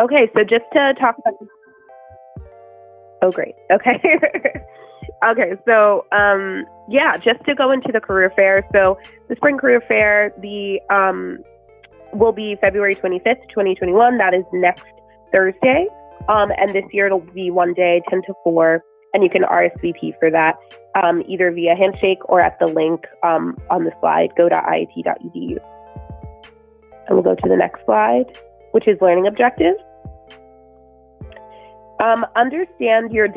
Okay, so just to talk about. Oh, great. Okay. Okay, so just to go into the career fair. So the spring career fair, will be February 25th, 2021. That is next Thursday. And this year it'll be one day, 10 to 4, and you can RSVP for that either via Handshake or at the link on the slide, go.iit.edu. And we'll go to the next slide, which is learning objectives. Understand your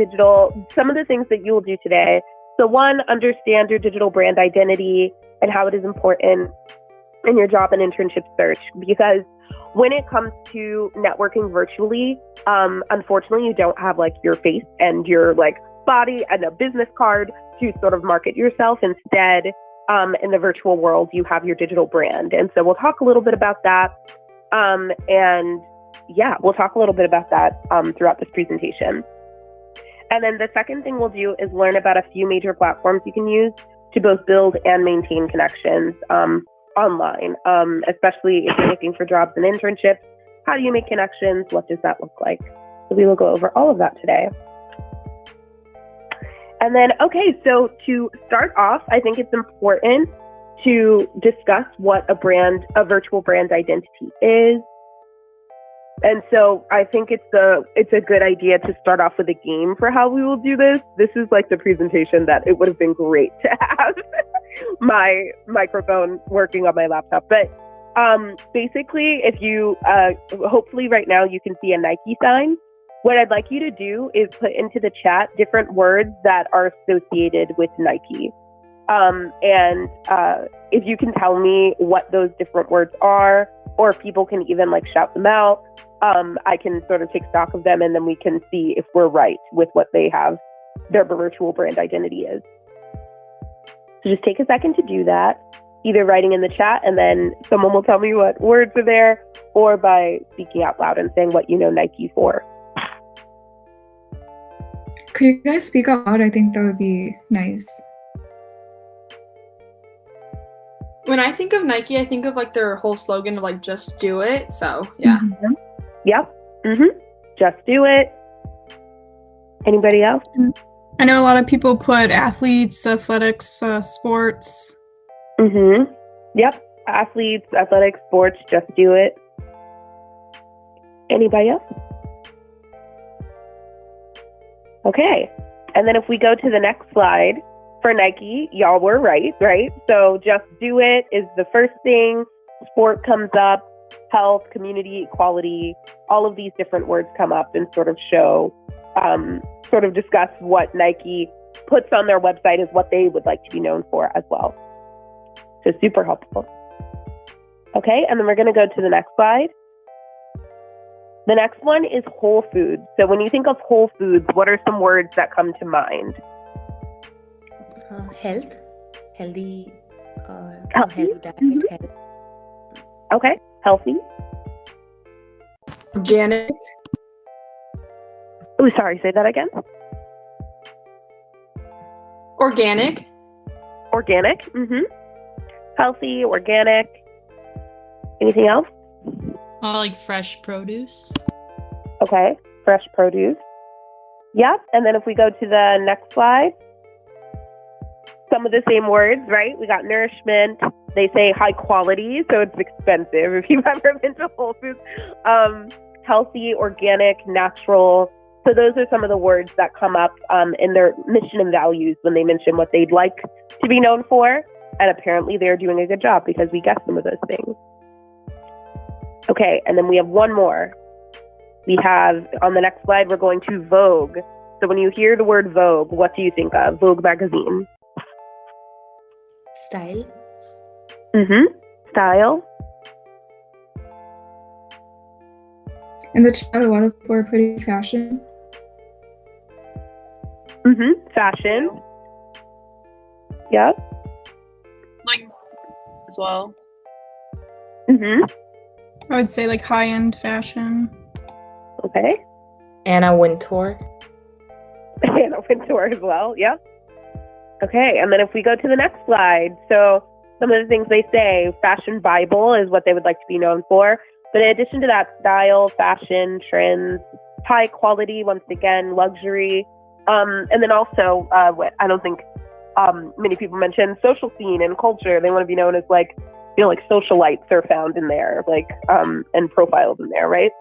some of the things that you will do today. So one, understand your digital brand identity and how it is important in your job and internship search, because when it comes to networking virtually, unfortunately, you don't have like your face and your like body and a business card to sort of market yourself. Instead, in the virtual world, you have your digital brand. And so we'll talk a little bit about that. We'll talk a little bit about that throughout this presentation. And then the second thing we'll do is learn about a few major platforms you can use to both build and maintain connections online, especially if you're looking for jobs and internships. How do you make connections? What does that look like? So we will go over all of that today. And then, okay, so to start off, I think it's important to discuss what a virtual brand identity is. And so I think it's a good idea to start off with a game for how we will do this. This is like the presentation that it would have been great to have my microphone working on my laptop. But basically, if you, hopefully right now you can see a Nike sign. What I'd like you to do is put into the chat different words that are associated with Nike. If you can tell me what those different words are, or if people can even like shout them out, I can sort of take stock of them, and then we can see if we're right with what they have, their virtual brand identity is. So just take a second to do that, either writing in the chat and then someone will tell me what words are there, or by speaking out loud and saying what you know Nike for. Could you guys speak out loud? I think that would be nice. When I think of Nike, I think of like their whole slogan of like, just do it. So yeah. Mm-hmm. Yep. Mm-hmm. Just do it. Anybody else? I know a lot of people put athletes, athletics, sports. Mm-hmm. Yep. Athletes, athletics, sports, just do it. Anybody else? Okay. And then if we go to the next slide, for Nike, y'all were right? So just do it is the first thing. Sport comes up, health, community, equality, all of these different words come up and sort of show, sort of discuss what Nike puts on their website is what they would like to be known for as well. So super helpful. Okay, and then we're going to go to the next slide. The next one is whole foods. So when you think of whole foods, what are some words that come to mind? Health, healthy diet, mm-hmm. Health. Okay, healthy. Organic. Oh, sorry, say that again. Organic. Organic, mm-hmm. Healthy, organic. Anything else? Like fresh produce. Okay, fresh produce. Yep, and then if we go to the next slide, some of the same words, right? We got nourishment. They say high quality, so it's expensive if you've ever been to Whole Foods. Healthy, organic, natural. So those are some of the words that come up in their mission and values when they mention what they'd like to be known for. And apparently they're doing a good job because we guessed some of those things. Okay, and then we have one more. We have, on the next slide, we're going to Vogue. So when you hear the word Vogue, what do you think of? Vogue magazine. Style. Mm-hmm. Style. In the chat, a lot of people are putting fashion. Mm-hmm. Fashion. Yep. Like, as well. Mm-hmm. I would say like high-end fashion. Okay. Anna Wintour. Anna Wintour as well. Yep. Okay, and then if we go to the next slide, so some of the things they say, fashion Bible is what they would like to be known for. But in addition to that, style, fashion, trends, high quality, once again, luxury, and then also what I don't think many people mention, social scene and culture. They want to be known as like, like socialites are found in there, like, and profiles in there, right?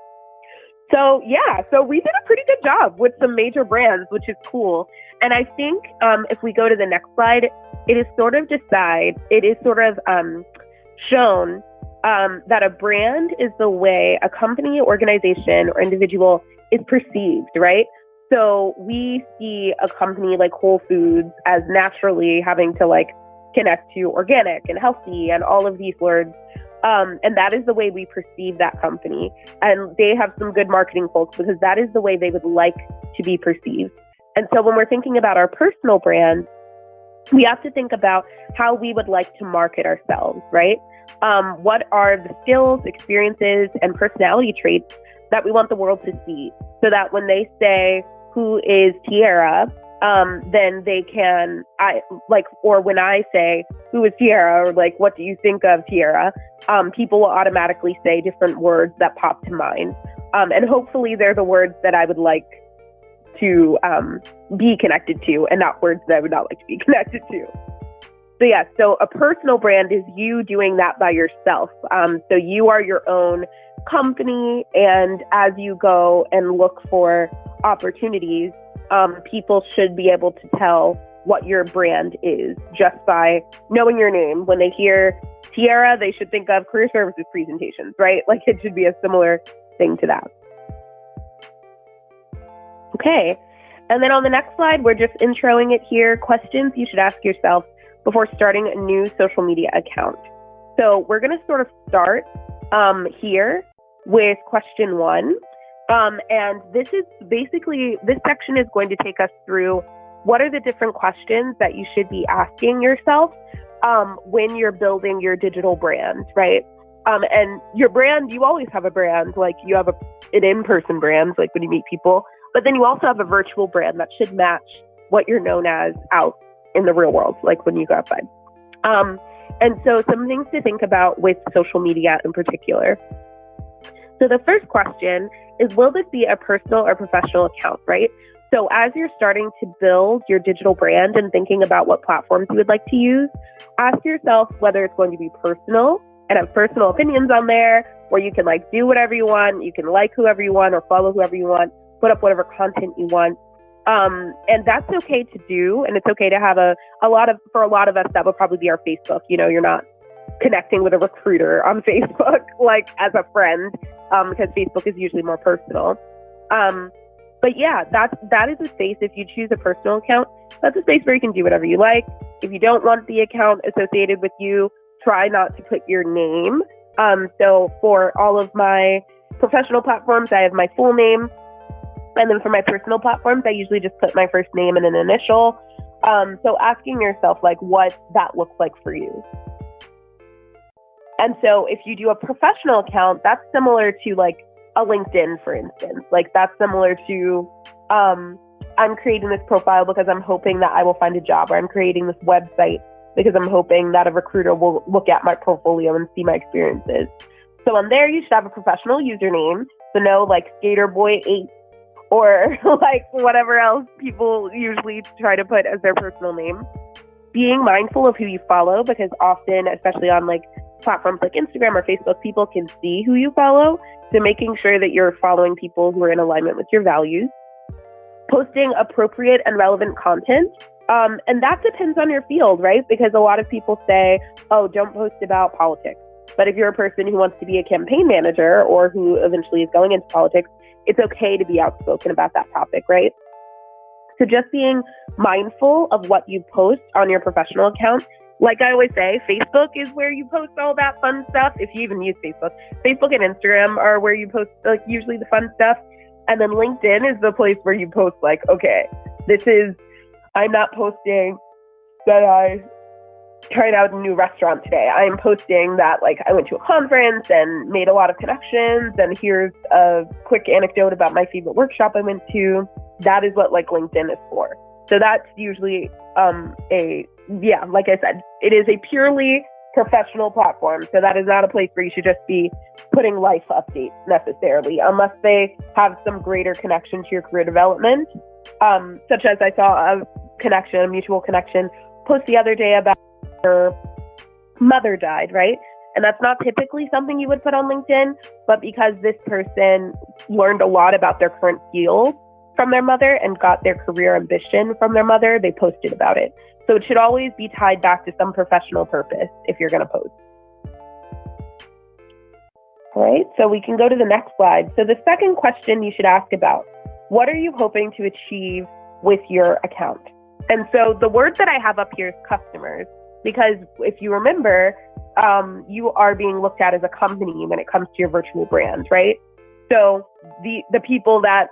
So yeah, so we did a pretty good job with some major brands, which is cool. And I think if we go to the next slide, it is sort of shown that a brand is the way a company, organization, or individual is perceived, right? So we see a company like Whole Foods as naturally having to like connect to organic and healthy and all of these words. And that is the way we perceive that company. And they have some good marketing folks because that is the way they would like to be perceived. And so when we're thinking about our personal brand, we have to think about how we would like to market ourselves, right? What are the skills, experiences, and personality traits that we want the world to see, so that when they say, who is Tiara, then they can, or when I say, who is Tiara, or like, what do you think of Tiara? People will automatically say different words that pop to mind. And hopefully they're the words that I would like to be connected to, and not words that I would not like to be connected to. So yeah, so a personal brand is you doing that by yourself. So you are your own company, and as you go and look for opportunities, people should be able to tell what your brand is just by knowing your name. When they hear Tiara, they should think of career services presentations, right? Like it should be a similar thing to that. Okay, and then on the next slide, we're just introing it here. Questions you should ask yourself before starting a new social media account. So we're going to sort of start here with question 1. And this is basically, this section is going to take us through what are the different questions that you should be asking yourself when you're building your digital brand, right? And your brand, you always have a brand, like you have an in-person brand, like when you meet people, but then you also have a virtual brand that should match what you're known as out in the real world, like when you go outside. And so some things to think about with social media in particular. So the first question is, will this be a personal or professional account, right? So as you're starting to build your digital brand and thinking about what platforms you would like to use, ask yourself whether it's going to be personal and have personal opinions on there, where you can like do whatever you want, you can like whoever you want or follow whoever you want, put up whatever content you want. And that's okay to do. And it's okay to have for a lot of us, that would probably be our Facebook. You know, you're not connecting with a recruiter on Facebook, like as a friend, because Facebook is usually more personal. But yeah, that is a space. If you choose a personal account, that's a space where you can do whatever you like. If you don't want the account associated with you, try not to put your name. So for all of my professional platforms, I have my full name. And then for my personal platforms, I usually just put my first name and an initial. So asking yourself like what that looks like for you. And so if you do a professional account, that's similar to like a LinkedIn, for instance. Like that's similar to I'm creating this profile because I'm hoping that I will find a job, or I'm creating this website because I'm hoping that a recruiter will look at my portfolio and see my experiences. So on there, you should have a professional username. So no like SkaterBoy8 or like whatever else people usually try to put as their personal name. Being mindful of who you follow, because often, especially on like platforms like Instagram or Facebook, people can see who you follow. So making sure that you're following people who are in alignment with your values. Posting appropriate and relevant content. And that depends on your field, right? Because a lot of people say, oh, don't post about politics. But if you're a person who wants to be a campaign manager or who eventually is going into politics, it's okay to be outspoken about that topic, right? So just being mindful of what you post on your professional account. Like I always say, Facebook is where you post all that fun stuff. If you even use Facebook. Facebook and Instagram are where you post like usually the fun stuff. And then LinkedIn is the place where you post like, okay, I'm not posting that I tried out a new restaurant today. I am posting that like I went to a conference and made a lot of connections, and here's a quick anecdote about my favorite workshop I went to. That is what like LinkedIn is for. So that's usually like I said, it is a purely professional platform. So that is not a place where you should just be putting life updates necessarily, unless they have some greater connection to your career development. Such as I saw a mutual connection post the other day about her mother died, right? And that's not typically something you would put on LinkedIn, but because this person learned a lot about their current field from their mother and got their career ambition from their mother, they posted about it. So it should always be tied back to some professional purpose if you're going to post. All right, so we can go to the next slide. So the second question you should ask about, what are you hoping to achieve with your account? And so the word that I have up here is customers, because if you remember, you are being looked at as a company when it comes to your virtual brand, right? So the people that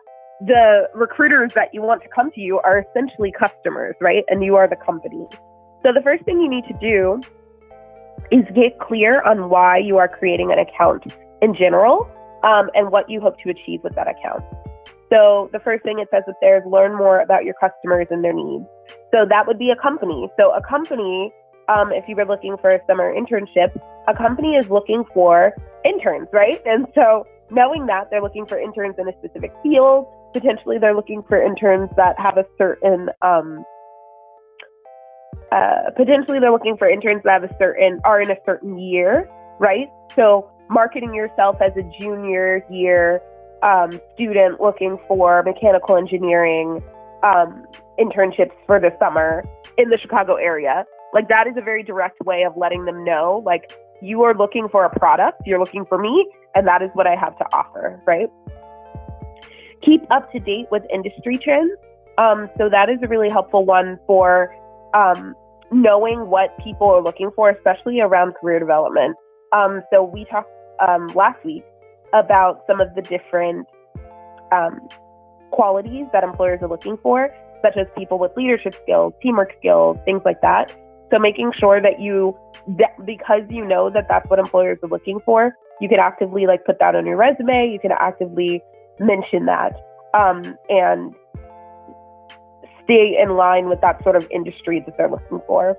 the recruiters that you want to come to you are essentially customers, right? And you are the company. So the first thing you need to do is get clear on why you are creating an account in general, and what you hope to achieve with that account. So the first thing it says up there is learn more about your customers and their needs. So that would be a company. So a company, if you were looking for a summer internship, a company is looking for interns, right? And so knowing that they're looking for interns in a specific field, potentially they're looking for interns that have a certain, are in a certain year, right? So marketing yourself as a junior year student looking for mechanical engineering internships for the summer in the Chicago area. Like, that is a very direct way of letting them know, like, you are looking for a product, you're looking for me, and that is what I have to offer, right? Keep up to date with industry trends. So that is a really helpful one for knowing what people are looking for, especially around career development. So we talked last week about some of the different qualities that employers are looking for, such as people with leadership skills, teamwork skills, things like that. So making sure that because you know that that's what employers are looking for, you can actively like put that on your resume. You can actively mention that and stay in line with that sort of industry that they're looking for.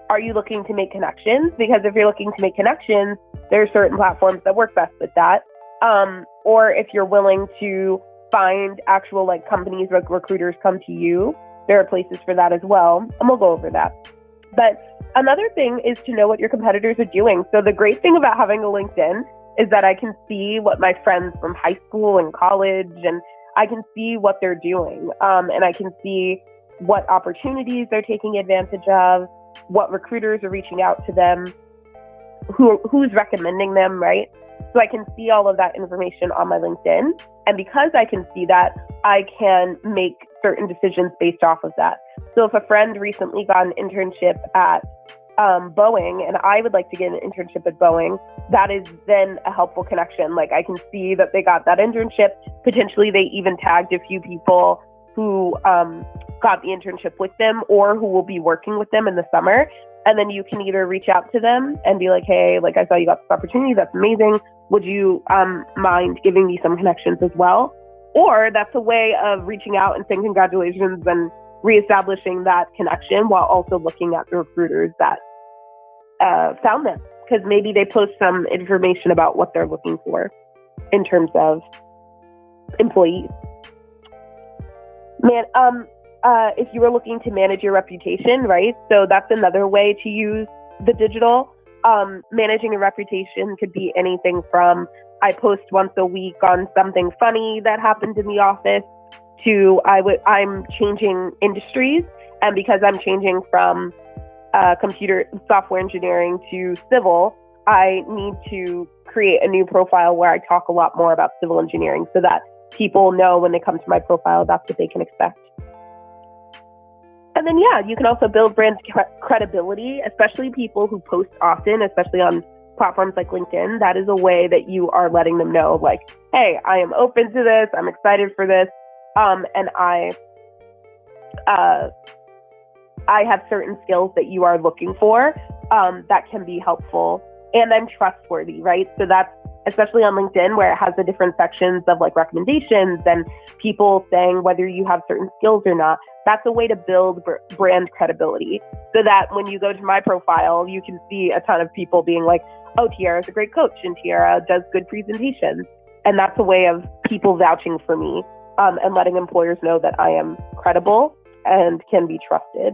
Are you looking to make connections? Because if you're looking to make connections, there are certain platforms that work best with that. Or if you're willing to find actual like companies where recruiters come to you, there are places for that as well. And we'll go over that. But another thing is to know what your competitors are doing. So the great thing about having a LinkedIn is that I can see what my friends from high school and college, and I can see what they're doing. And I can see what opportunities they're taking advantage of, what recruiters are reaching out to them, who's recommending them, right? So I can see all of that information on my LinkedIn. And because I can see that, I can make certain decisions based off of that. So if a friend recently got an internship at Boeing, and I would like to get an internship at Boeing, that is then a helpful connection. Like, I can see that they got that internship. Potentially they even tagged a few people who got the internship with them or who will be working with them in the summer. And then you can either reach out to them and be like, hey, like, I saw you got this opportunity. That's amazing. Would you mind giving me some connections as well? Or that's a way of reaching out and saying congratulations and reestablishing that connection while also looking at the recruiters that found them. Because maybe they post some information about what they're looking for in terms of employees. If you were looking to manage your reputation, right? So that's another way to use the digital. Managing a reputation could be anything from I post once a week on something funny that happened in the office to I'm changing industries. And because I'm changing from computer software engineering to civil, I need to create a new profile where I talk a lot more about civil engineering so that people know when they come to my profile, that's what they can expect. And then, you can also build brand credibility, especially people who post often, especially on platforms like LinkedIn. That is a way that you are letting them know, like, hey, I am open to this. I'm excited for this. And I have certain skills that you are looking for that can be helpful. And I'm trustworthy, right? So that's especially on LinkedIn, where it has the different sections of like recommendations and people saying whether you have certain skills or not. That's a way to build brand credibility, so that when you go to my profile, you can see a ton of people being like, oh, Tiara's a great coach and Tiara does good presentations. And that's a way of people vouching for me, and letting employers know that I am credible and can be trusted.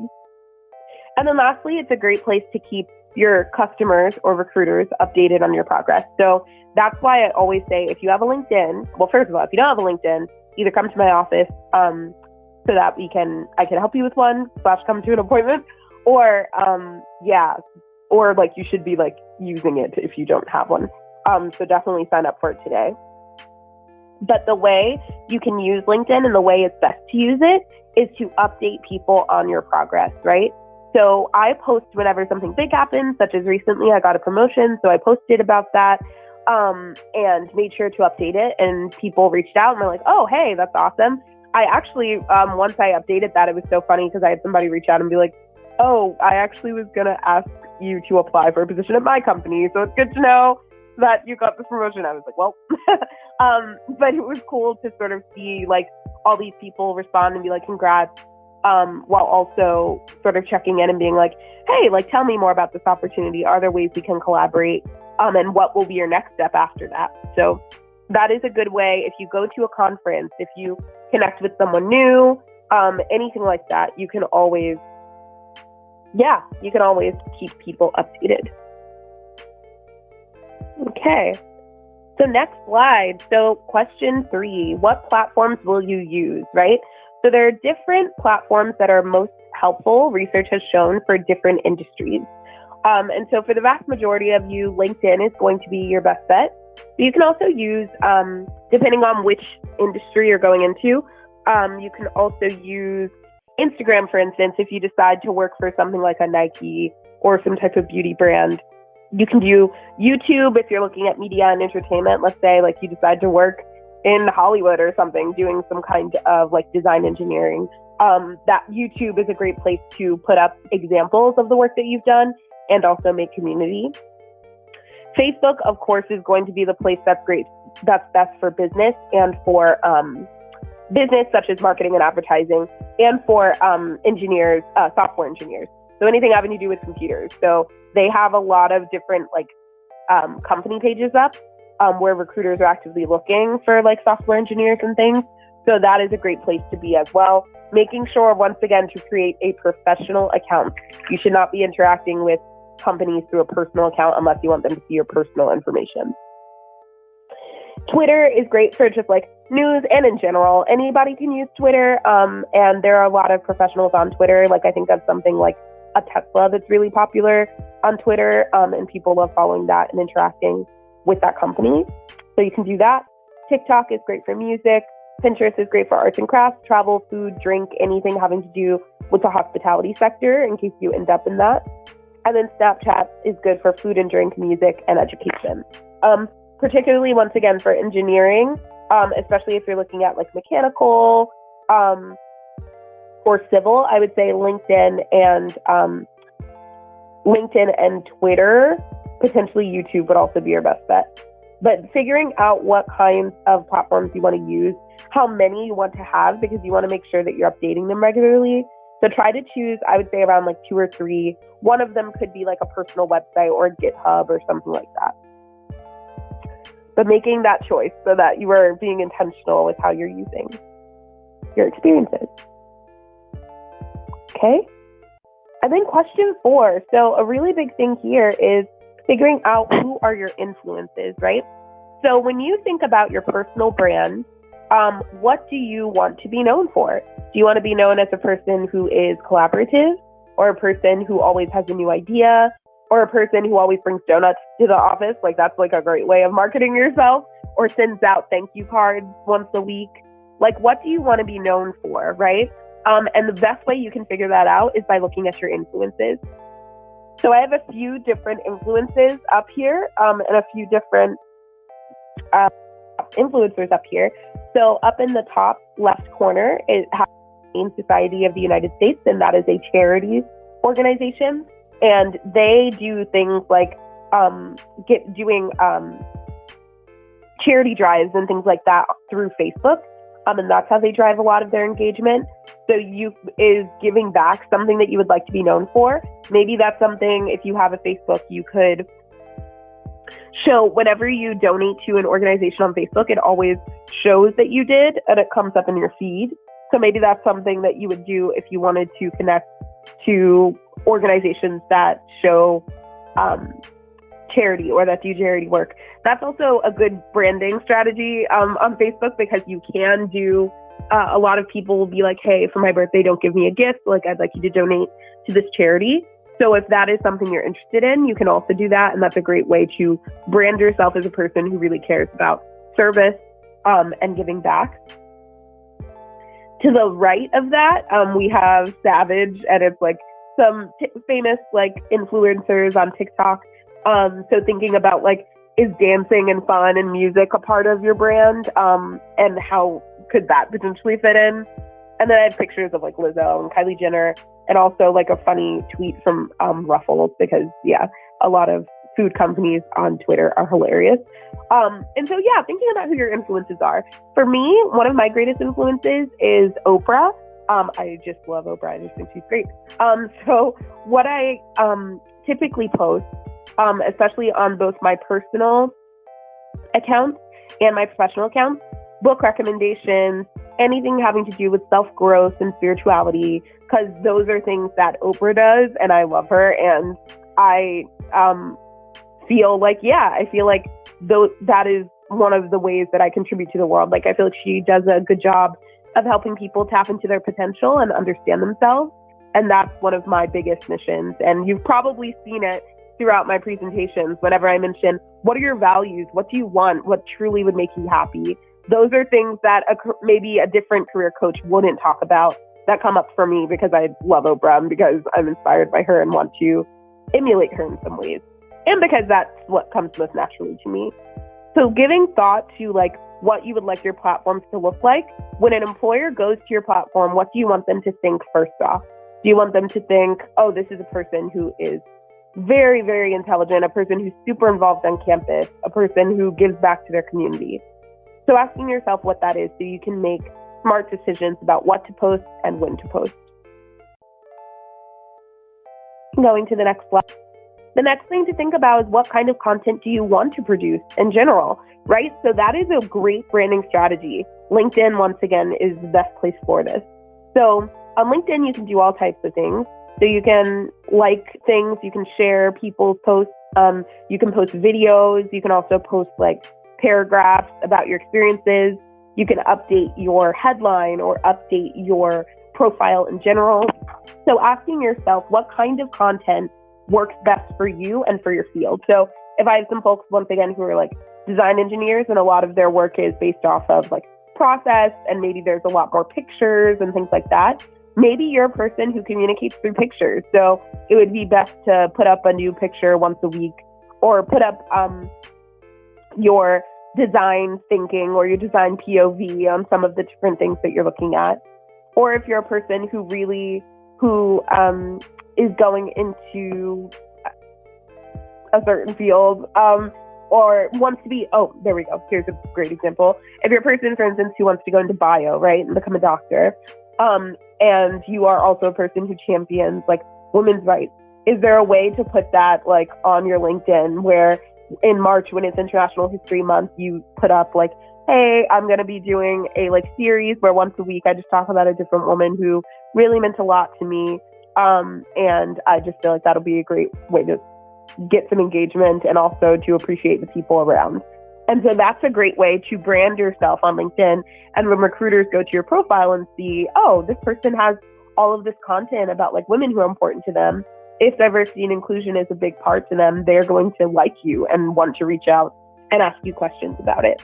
And then lastly, it's a great place to keep your customers or recruiters updated on your progress. So that's why I always say, if you have a LinkedIn, well, first of all, if you don't have a LinkedIn, either come to my office so that I can help you with one / come to an appointment, or or like you should be like using it if you don't have one. So definitely sign up for it today. But the way you can use LinkedIn and the way it's best to use it is to update people on your progress, right? So I post whenever something big happens, such as recently I got a promotion, so I posted about that and made sure to update it. And people reached out and were like, oh, hey, that's awesome. I actually, once I updated that, it was so funny because I had somebody reach out and be like, oh, I actually was going to ask you to apply for a position at my company. So it's good to know that you got this promotion. I was like, well, but it was cool to sort of see like all these people respond and be like, congrats, while also sort of checking in and being like, hey, like, tell me more about this opportunity. Are there ways we can collaborate? And what will be your next step after that? So that is a good way. If you go to a conference, if you connect with someone new, anything like that, you can always keep people updated. Okay. So next slide. So question 3, what platforms will you use, right? So there are different platforms that are most helpful, research has shown, for different industries. And so for the vast majority of you, LinkedIn is going to be your best bet. But you can also use, depending on which industry you're going into, you can also use Instagram, for instance, if you decide to work for something like a Nike or some type of beauty brand. You can do YouTube if you're looking at media and entertainment. Let's say like you decide to work in Hollywood or something, doing some kind of like design engineering. That YouTube is a great place to put up examples of the work that you've done and also make community. Facebook, of course, is going to be the place that's best for business and for business such as marketing and advertising, and for engineers, software engineers. So anything having to do with computers. So they have a lot of different like company pages up where recruiters are actively looking for like software engineers and things. So that is a great place to be as well. Making sure, once again, to create a professional account. You should not be interacting with companies through a personal account unless you want them to see your personal information. Twitter is great for just like news and in general. Anybody can use Twitter, and there are a lot of professionals on Twitter. Like I think of something like a Tesla that's really popular on Twitter, and people love following that and interacting with that company. So you can do that. TikTok is great for music. Pinterest is great for arts and crafts, travel, food, drink, anything having to do with the hospitality sector in case you end up in that. And then Snapchat is good for food and drink, music, and education. Particularly, once again, for engineering, especially if you're looking at like mechanical or civil, I would say LinkedIn and Twitter, potentially YouTube would also be your best bet. But figuring out what kinds of platforms you want to use, how many you want to have, because you want to make sure that you're updating them regularly. So try to choose, I would say, around like 2 or 3. One of them could be like a personal website or GitHub or something like that. But making that choice so that you are being intentional with how you're using your experiences. Okay. And then question 4. So a really big thing here is figuring out who are your influences, right? So when you think about your personal brand, what do you want to be known for? Do you want to be known as a person who is collaborative, or a person who always has a new idea, or a person who always brings donuts to the office? Like that's like a great way of marketing yourself, or sends out thank you cards once a week. Like what do you want to be known for, right? And the best way you can figure that out is by looking at your influences. So I have a few different influences up here, and a few different influencers up here. So up in the top left corner, it has the Humane Society of the United States, and that is a charity organization. And they do things like doing charity drives and things like that through Facebook. And that's how they drive a lot of their engagement. So is giving back something that you would like to be known for? Maybe that's something, if you have a Facebook, you could show whenever you donate to an organization on Facebook, it always shows that you did and it comes up in your feed. So maybe that's something that you would do if you wanted to connect to organizations that show charity or that do charity work. That's also a good branding strategy on Facebook, because you can do a lot of people will be like, hey, for my birthday, don't give me a gift. Like, I'd like you to donate to this charity. So if that is something you're interested in, you can also do that. And that's a great way to brand yourself as a person who really cares about service and giving back. To the right of that, we have Savage, and it's like some famous like influencers on TikTok. So thinking about like, is dancing and fun and music a part of your brand? And how could that potentially fit in? And then I have pictures of like Lizzo and Kylie Jenner, and also like a funny tweet from Ruffles, because a lot of food companies on Twitter are hilarious. And so thinking about who your influences are. For me, one of my greatest influences is Oprah. I just love Oprah. I just think she's great. So what I typically post, especially on both my personal accounts and my professional accounts, book recommendations, anything having to do with self-growth and spirituality, because those are things that Oprah does, and I love her. And I feel like that is one of the ways that I contribute to the world. Like, I feel like she does a good job of helping people tap into their potential and understand themselves. And that's one of my biggest missions. And you've probably seen it throughout my presentations. Whenever I mention, what are your values? What do you want? What truly would make you happy? Those are things that maybe a different career coach wouldn't talk about, that come up for me because I love Oprah and because I'm inspired by her and want to emulate her in some ways. And because that's what comes most naturally to me. So giving thought to like what you would like your platforms to look like. When an employer goes to your platform, what do you want them to think first off? Do you want them to think, oh, this is a person who is very, very intelligent, a person who's super involved on campus, a person who gives back to their community? So asking yourself what that is so you can make smart decisions about what to post and when to post. Going to the next slide. The next thing to think about is what kind of content do you want to produce in general, right? So that is a great branding strategy. LinkedIn, once again, is the best place for this. So on LinkedIn, you can do all types of things. So you can like things, you can share people's posts, you can post videos, you can also post like paragraphs about your experiences. You can update your headline or update your profile in general. So asking yourself what kind of content works best for you and for your field. So if I have some folks, once again, who are like design engineers, and a lot of their work is based off of like process, and maybe there's a lot more pictures and things like that, maybe you're a person who communicates through pictures. So it would be best to put up a new picture once a week, or put up your design thinking or your design POV on some of the different things that you're looking at. Or if you're a person who is going into a certain field, or wants to be, there we go. Here's a great example. If you're a person, for instance, who wants to go into bio, right, and become a doctor, and you are also a person who champions like women's rights, is there a way to put that like on your LinkedIn, where in March, when it's International History Month, you put up like, hey, I'm going to be doing a like series where once a week I just talk about a different woman who really meant a lot to me. And I just feel like that'll be a great way to get some engagement and also to appreciate the people around. And so that's a great way to brand yourself on LinkedIn. And when recruiters go to your profile and see, oh, this person has all of this content about like women who are important to them, if diversity and inclusion is a big part to them, they're going to like you and want to reach out and ask you questions about it.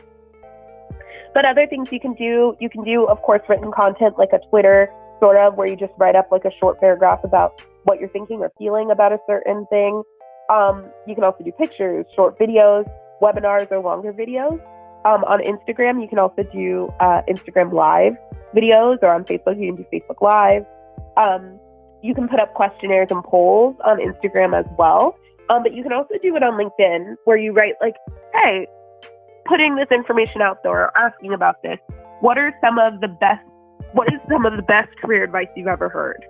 But other things you can do, of course, written content like a Twitter sort of, where you just write up like a short paragraph about what you're thinking or feeling about a certain thing. You can also do pictures, short videos, webinars, or longer videos. On Instagram, you can also do Instagram Live videos, or on Facebook, you can do Facebook Live. You can put up questionnaires and polls on Instagram as well. But you can also do it on LinkedIn, where you write like, hey, putting this information out there or asking about this, what is some of the best career advice you've ever heard?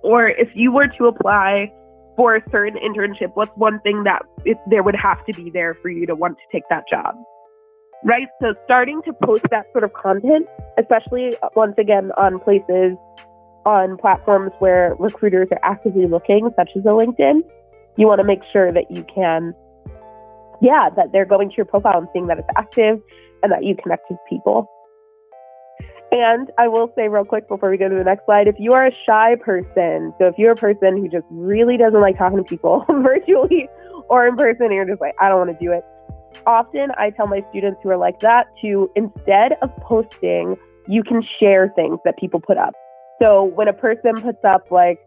Or if you were to apply for a certain internship, what's one thing that there would have to be there for you to want to take that job? Right? So starting to post that sort of content, especially once again on platforms where recruiters are actively looking, such as a LinkedIn, you want to make sure that you can, that they're going to your profile and seeing that it's active and that you connect with people. And I will say real quick before we go to the next slide, if you are a shy person, so if you're a person who just really doesn't like talking to people virtually or in person, and you're just like, I don't want to do it. Often I tell my students who are like that to, instead of posting, you can share things that people put up. So when a person puts up like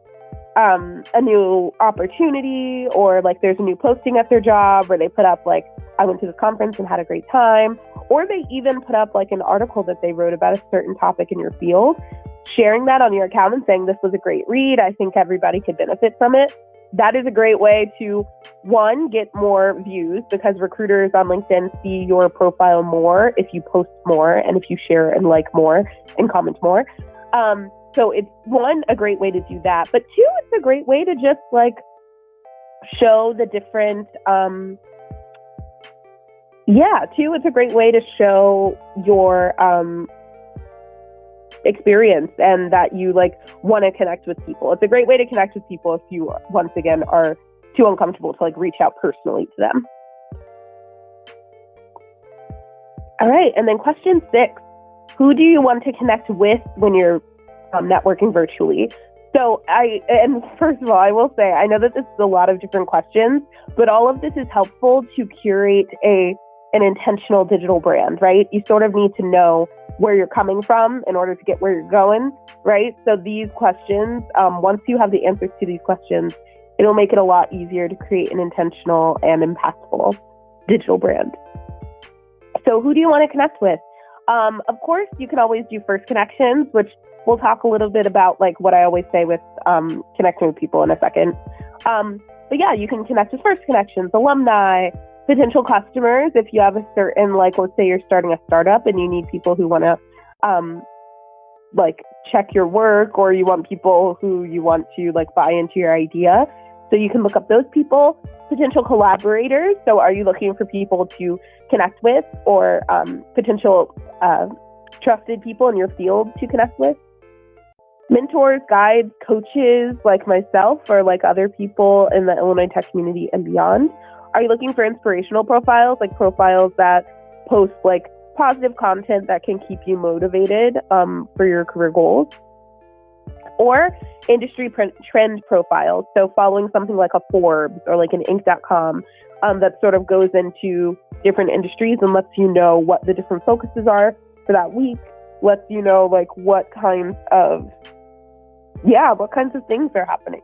a new opportunity, or like there's a new posting at their job, or they put up like, I went to this conference and had a great time, or they even put up like an article that they wrote about a certain topic in your field, sharing that on your account and saying, this was a great read, I think everybody could benefit from it. That is a great way to, one, get more views, because recruiters on LinkedIn see your profile more if you post more and if you share and like more and comment more. So it's, one, a great way to do that. But two, it's a great way to just like show the different, it's a great way to show your experience and that you like want to connect with people. It's a great way to connect with people if you, once again, are too uncomfortable to like reach out personally to them. All right. And then question 6, who do you want to connect with when you're networking virtually? So first of all, I will say, I know that this is a lot of different questions, but all of this is helpful to curate an intentional digital brand, right? You sort of need to know where you're coming from in order to get where you're going, right? So these questions, once you have the answers to these questions, it'll make it a lot easier to create an intentional and impactful digital brand. So who do you want to connect with? Of course, you can always do first connections, which we'll talk a little bit about, like what I always say with connecting with people in a second. But yeah, you can connect with first connections, alumni, potential customers. If you have a certain, like, let's say you're starting a startup and you need people who want to like check your work, or you want people who you want to like buy into your idea. So you can look up those people. Potential collaborators. So are you looking for people to connect with, or potential trusted people in your field to connect with? Mentors, guides, coaches like myself, or like other people in the Illinois tech community and beyond. Are you looking for inspirational profiles, like profiles that post like positive content that can keep you motivated for your career goals? Or industry trend profiles, so following something like a Forbes or like an Inc.com that sort of goes into different industries and lets you know what the different focuses are for that week, lets you know like what kinds of things are happening.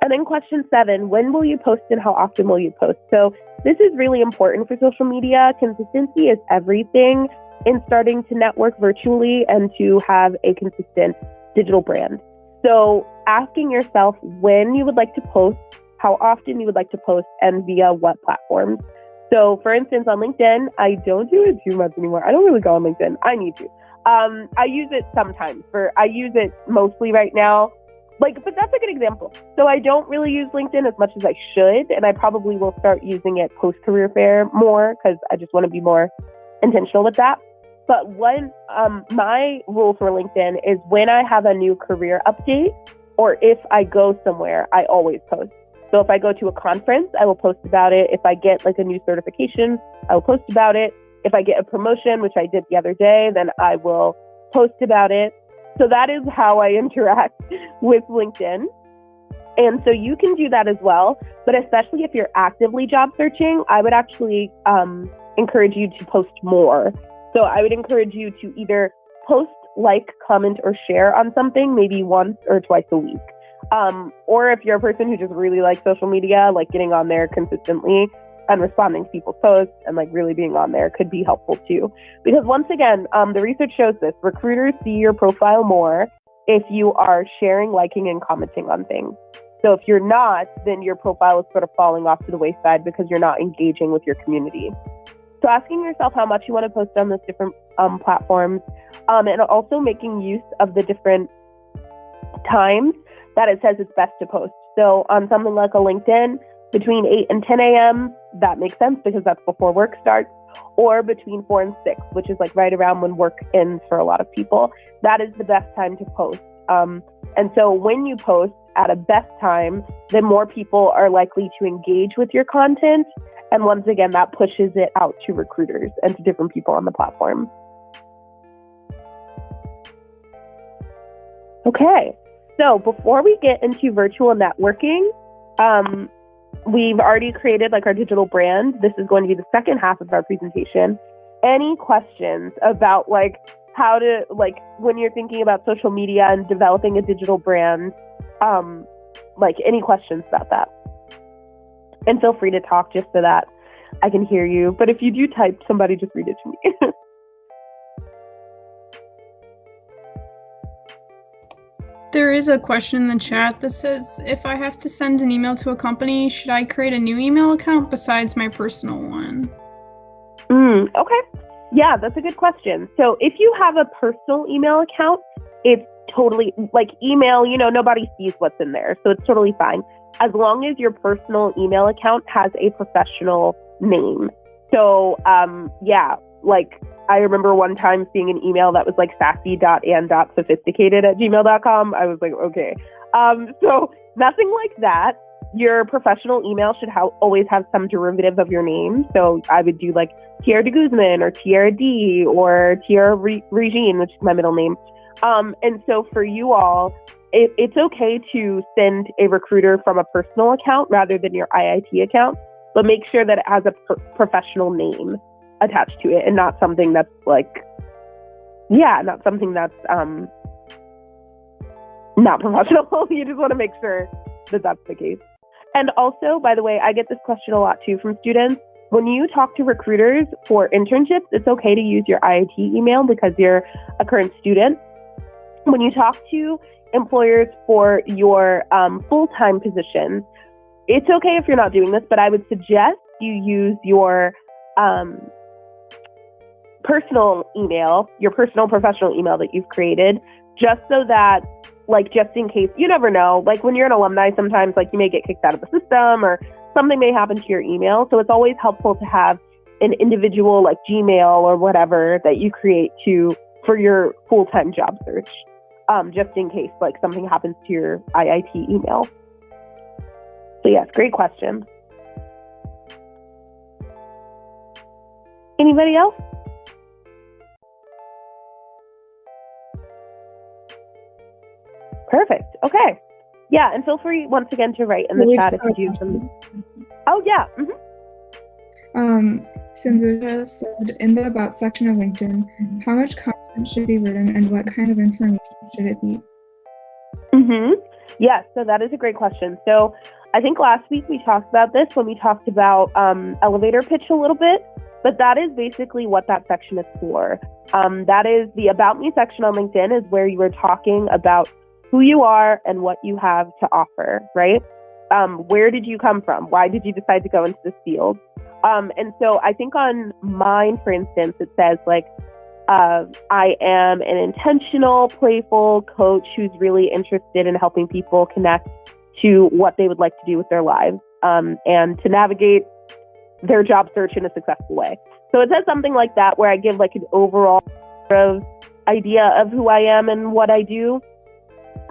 And then question 7, when will you post and how often will you post? So this is really important for social media. Consistency is everything in starting to network virtually and to have a consistent digital brand. So asking yourself when you would like to post, how often you would like to post, and via what platforms. So for instance, on LinkedIn, I don't do it too much anymore. I don't really go on LinkedIn. I need to. I use it sometimes. I use it mostly right now. But that's a good example. So I don't really use LinkedIn as much as I should, and I probably will start using it post-career fair more because I just want to be more intentional with that. But my rule for LinkedIn is when I have a new career update, or if I go somewhere, I always post. So if I go to a conference, I will post about it. If I get like a new certification, I will post about it. If I get a promotion, which I did the other day, then I will post about it. So that is how I interact with LinkedIn. And so you can do that as well. But especially if you're actively job searching, I would actually encourage you to post more. So I would encourage you to either post, like, comment, or share on something maybe once or twice a week. Or if you're a person who just really likes social media, like getting on there consistently and responding to people's posts and like really being on there could be helpful too. Because once again, the research shows this, recruiters see your profile more if you are sharing, liking, and commenting on things. So if you're not, then your profile is sort of falling off to the wayside because you're not engaging with your community. So asking yourself how much you want to post on those different platforms, and also making use of the different times that it says it's best to post. So on something like a LinkedIn, between 8 and 10 a.m., that makes sense because that's before work starts, or between 4 and 6, which is like right around when work ends for a lot of people. That is the best time to post. And so when you post at a best time, then more people are likely to engage with your content. And once again, that pushes it out to recruiters and to different people on the platform. Okay, so before we get into virtual networking, we've already created like our digital brand. This is going to be the second half of our presentation. Any questions about like how to, like when you're thinking about social media and developing a digital brand, like any questions about that? And feel free to talk just so that I can hear you. But if you do type, somebody just read it to me. There is a question in the chat that says, if I have to send an email to a company, should I create a new email account besides my personal one? Okay. Yeah, that's a good question. So if you have a personal email account, it's totally, like email, you know, nobody sees what's in there. So it's totally fine. As long as your personal email account has a professional name. So, yeah, like I remember one time seeing an email that was like sassy.and.sophisticated@gmail.com. I was like, okay. So nothing like that. Your professional email should always have some derivative of your name. So I would do like Tierra de Guzman or Tierra D or Tierra Regine, which is my middle name. And so for you all, it's okay to send a recruiter from a personal account rather than your IIT account, but make sure that it has a professional name attached to it and not something that's like, not something that's not professional. You just want to make sure that that's the case. And also, by the way, I get this question a lot too from students. When you talk to recruiters for internships, it's okay to use your IIT email because you're a current student. When you talk to employers for your full-time positions, it's okay if you're not doing this, but I would suggest you use your personal email, your personal professional email that you've created, just so that, like, just in case, you never know, like when you're an alumni, sometimes like you may get kicked out of the system or something may happen to your email. So it's always helpful to have an individual like Gmail or whatever that you create for your full-time job search, just in case like something happens to your IIT email. So yes, great question. Anybody else? Perfect. Okay. Yeah, and feel free once again to write in the chat if you do some. Oh yeah. Sinzuja said in the About section of LinkedIn, how much content should be written and what kind of information should it be? Yes, so that is a great question. So I think last week we talked about this when we talked about elevator pitch a little bit, but that is basically what that section is for. That is the About Me section on LinkedIn is where you are talking about who you are and what you have to offer, right? Where did you come from? Why did you decide to go into this field? And so I think on mine, for instance, it says like, I am an intentional, playful coach who's really interested in helping people connect to what they would like to do with their lives, and to navigate their job search in a successful way. So it says something like that, where I give like an overall sort of idea of who I am and what I do.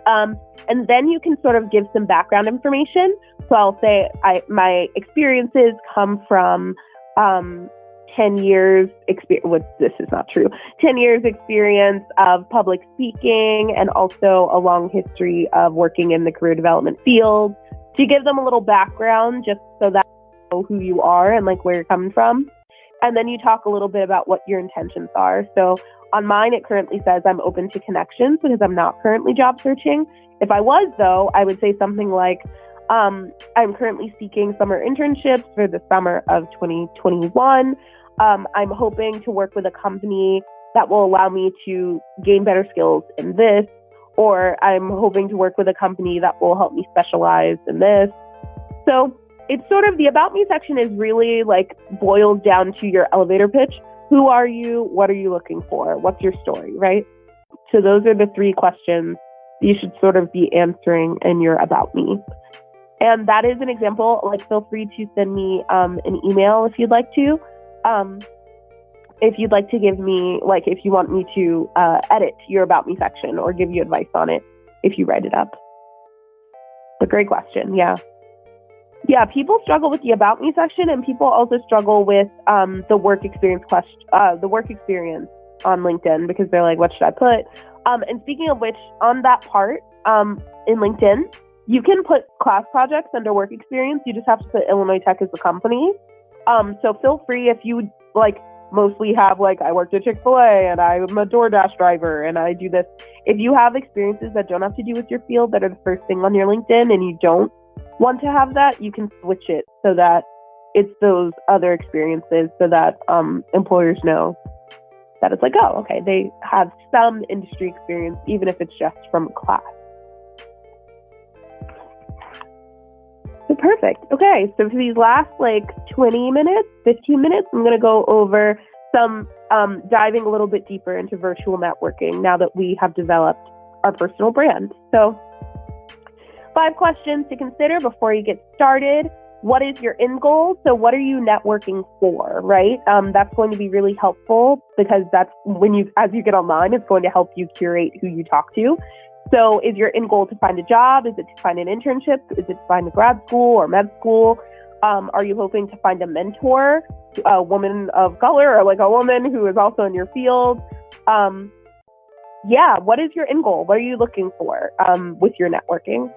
And then you can sort of give some background information. So I'll say my experiences come from 10 years experience. This is not true. 10 years experience of public speaking and also a long history of working in the career development field. To give them a little background just so that you know who you are and like where you're coming from. And then you talk a little bit about what your intentions are. So on mine, it currently says I'm open to connections because I'm not currently job searching. If I was, though, I would say something like, I'm currently seeking summer internships for the summer of 2021. I'm hoping to work with a company that will allow me to gain better skills in this. or I'm hoping to work with a company that will help me specialize in this. So it's sort of the About Me section is really like boiled down to your elevator pitch. Who are you? What are you looking for? What's your story, right? So those are the 3 questions you should sort of be answering in your About Me. And that is an example. Like, feel free to send me an email if you'd like to. If you'd like to give me, like, if you want me to edit your About Me section or give you advice on it if you write it up. But great question, yeah. Yeah, people struggle with the About Me section, and people also struggle with the work experience on LinkedIn, because they're like, what should I put? And speaking of which, on that part in LinkedIn, you can put class projects under work experience. You just have to put Illinois Tech as the company. So feel free, if you like mostly have like, I worked at Chick-fil-A and I'm a DoorDash driver and I do this. If you have experiences that don't have to do with your field that are the first thing on your LinkedIn and you don't want to have that, you can switch it so that it's those other experiences, so that employers know that it's like, oh, okay, they have some industry experience, even if it's just from class. So perfect. Okay, so for these last like 20 minutes, 15 minutes, I'm going to go over some diving a little bit deeper into virtual networking now that we have developed our personal brand. So 5 questions to consider before you get started. What is your end goal? So what are you networking for, right? That's going to be really helpful, because that's when as you get online, it's going to help you curate who you talk to. So is your end goal to find a job? Is it to find an internship? Is it to find a grad school or med school? Are you hoping to find a mentor, a woman of color, or like a woman who is also in your field? What is your end goal? What are you looking for with your networking?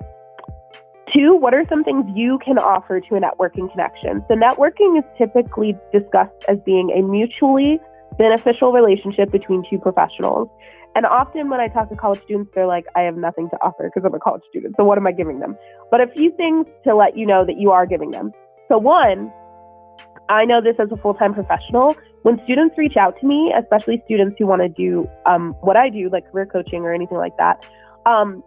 2, what are some things you can offer to a networking connection? So networking is typically discussed as being a mutually beneficial relationship between 2 professionals. And often when I talk to college students, they're like, I have nothing to offer because I'm a college student. So what am I giving them? But a few things to let you know that you are giving them. So 1, I know this as a full-time professional. When students reach out to me, especially students who want to do what I do, like career coaching or anything like that,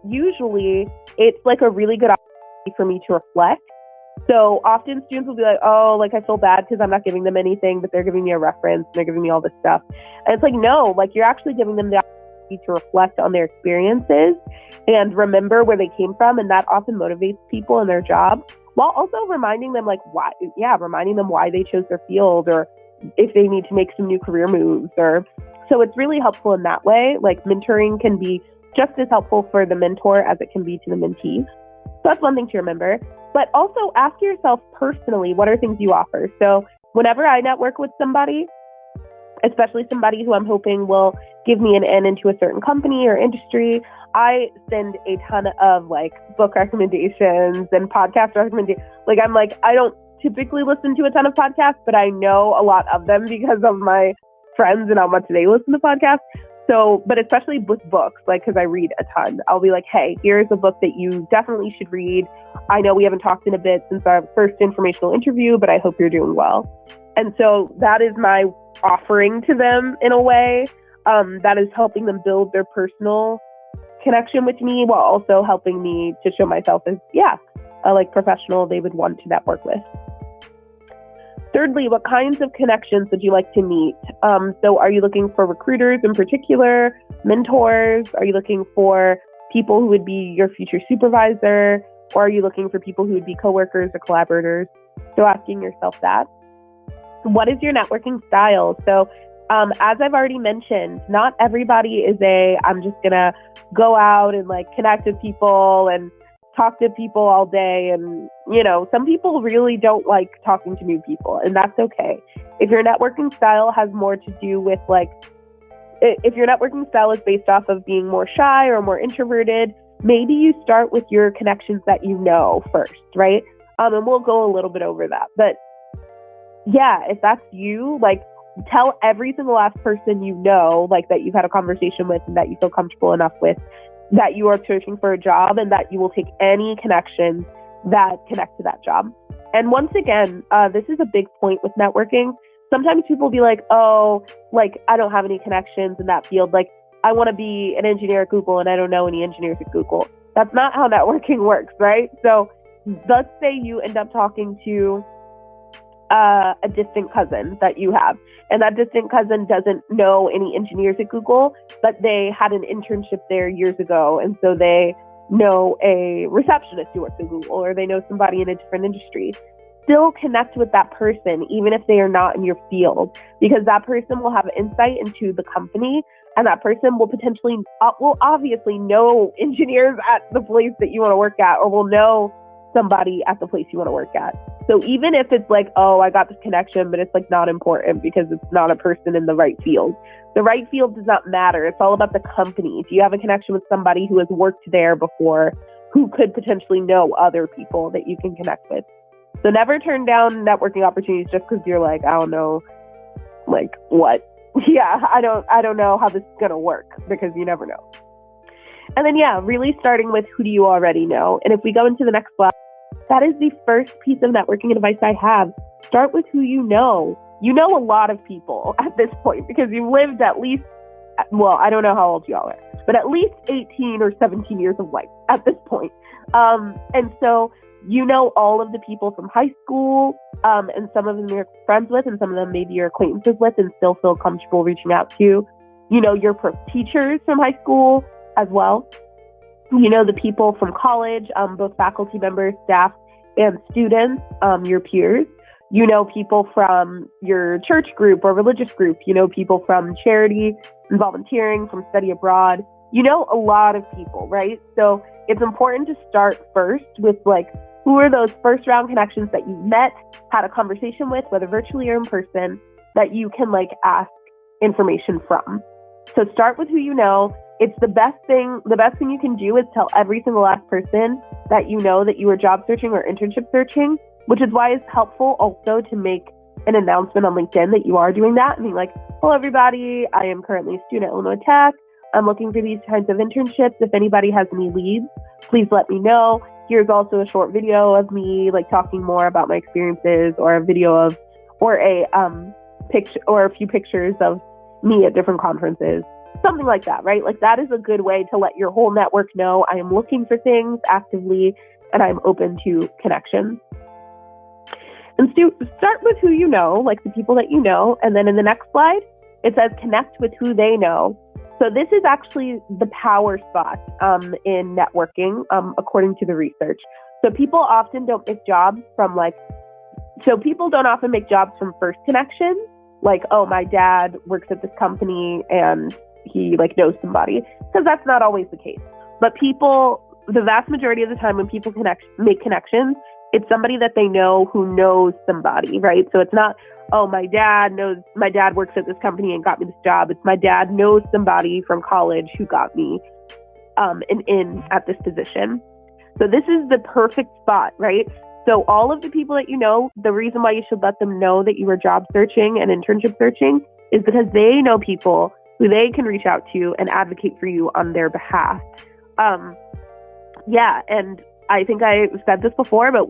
usually it's like a really good opportunity for me to reflect. So often students will be like, oh, like I feel bad because I'm not giving them anything, but they're giving me a reference and they're giving me all this stuff. And it's like, no, like you're actually giving them the opportunity to reflect on their experiences and remember where they came from. And that often motivates people in their job, while also reminding them why they chose their field, or if they need to make some new career moves. Or so it's really helpful in that way. Like mentoring can be just as helpful for the mentor as it can be to the mentee. So that's one thing to remember. But also ask yourself personally, what are things you offer? So whenever I network with somebody, especially somebody who I'm hoping will give me an in into a certain company or industry, I send a ton of like book recommendations and podcast recommendations. I don't typically listen to a ton of podcasts, but I know a lot of them because of my friends and how much they listen to podcasts. So, but especially with books, like, because I read a ton, I'll be like, hey, here's a book that you definitely should read. I know we haven't talked in a bit since our first informational interview, but I hope you're doing well. And so that is my offering to them in a way. That is helping them build their personal connection with me, while also helping me to show myself as, a like professional they would want to network with. Thirdly, what kinds of connections would you like to meet? So are you looking for recruiters in particular, mentors? Are you looking for people who would be your future supervisor? Or are you looking for people who would be coworkers or collaborators? So asking yourself that. What is your networking style? So as I've already mentioned, not everybody is I'm just going to go out and like connect with people and talk to people all day. And, some people really don't like talking to new people, and that's okay. If your networking style has more to do with if your networking style is based off of being more shy or more introverted, maybe you start with your connections that you know first, right? And we'll go a little bit over that. But yeah, if that's you, like tell every single last person you know, like that you've had a conversation with and that you feel comfortable enough with, that you are searching for a job, and that you will take any connections that connect to that job. And once again, this is a big point with networking. Sometimes people be like, oh, like I don't have any connections in that field. Like I want to be an engineer at Google and I don't know any engineers at Google. That's not how networking works, right? So let's say you end up talking to a distant cousin that you have, and that distant cousin doesn't know any engineers at Google, but they had an internship there years ago, and so they know a receptionist who works at Google, or they know somebody in a different industry. Still connect with that person, even if they are not in your field, because that person will have insight into the company, and that person will potentially, will obviously know engineers at the place that you want to work at, or will know somebody at the place you want to work at. So even if it's like, oh, I got this connection, but it's like not important because it's not a person in the right field. The right field does not matter. It's all about the company. Do you have a connection with somebody who has worked there before, who could potentially know other people that you can connect with? So never turn down networking opportunities just because you're like, I don't know, like what? Yeah, I don't know how this is going to work, because you never know. And then, yeah, really starting with who do you already know? And if we go into the next slide, that is the first piece of networking advice I have. Start with who you know. You know a lot of people at this point because you've lived at least, well, I don't know how old y'all are, but at least 18 or 17 years of life at this point. And so you know all of the people from high school, and some of them you're friends with, and some of them maybe you're acquaintances with and still feel comfortable reaching out to. You know your teachers from high school as well. You know the people from college, both faculty members, staff, and students, your peers. You know people from your church group or religious group. You know people from charity and volunteering, from study abroad. You know a lot of people, right? So it's important to start first with like, who are those first round connections that you met, had a conversation with, whether virtually or in person, that you can like ask information from. So start with who you know. It's the best thing you can do is tell every single last person that you know that you are job searching or internship searching, which is why it's helpful also to make an announcement on LinkedIn that you are doing that and be like, hello everybody, I am currently a student at Illinois Tech. I'm looking for these kinds of internships. If anybody has any leads, please let me know. Here's also a short video of me like talking more about my experiences, or a video of, or a picture, or a few pictures of me at different conferences. Something like that, right? Like that is a good way to let your whole network know I am looking for things actively and I'm open to connections. And start with who you know, like the people that you know. And then in the next slide, it says connect with who they know. So this is actually the power spot in networking, according to the research. So people often don't make jobs from people don't often make jobs from first connections. Like, oh, my dad works at this company and he like knows somebody, because that's not always the case. But people, the vast majority of the time when people make connections, it's somebody that they know who knows somebody, right? So it's not, oh, my dad works at this company and got me this job. It's my dad knows somebody from college who got me in at this position. So this is the perfect spot, right? So all of the people that you know, the reason why you should let them know that you are job searching and internship searching is because they know people who they can reach out to and advocate for you on their behalf. Yeah, and I think I said this before, but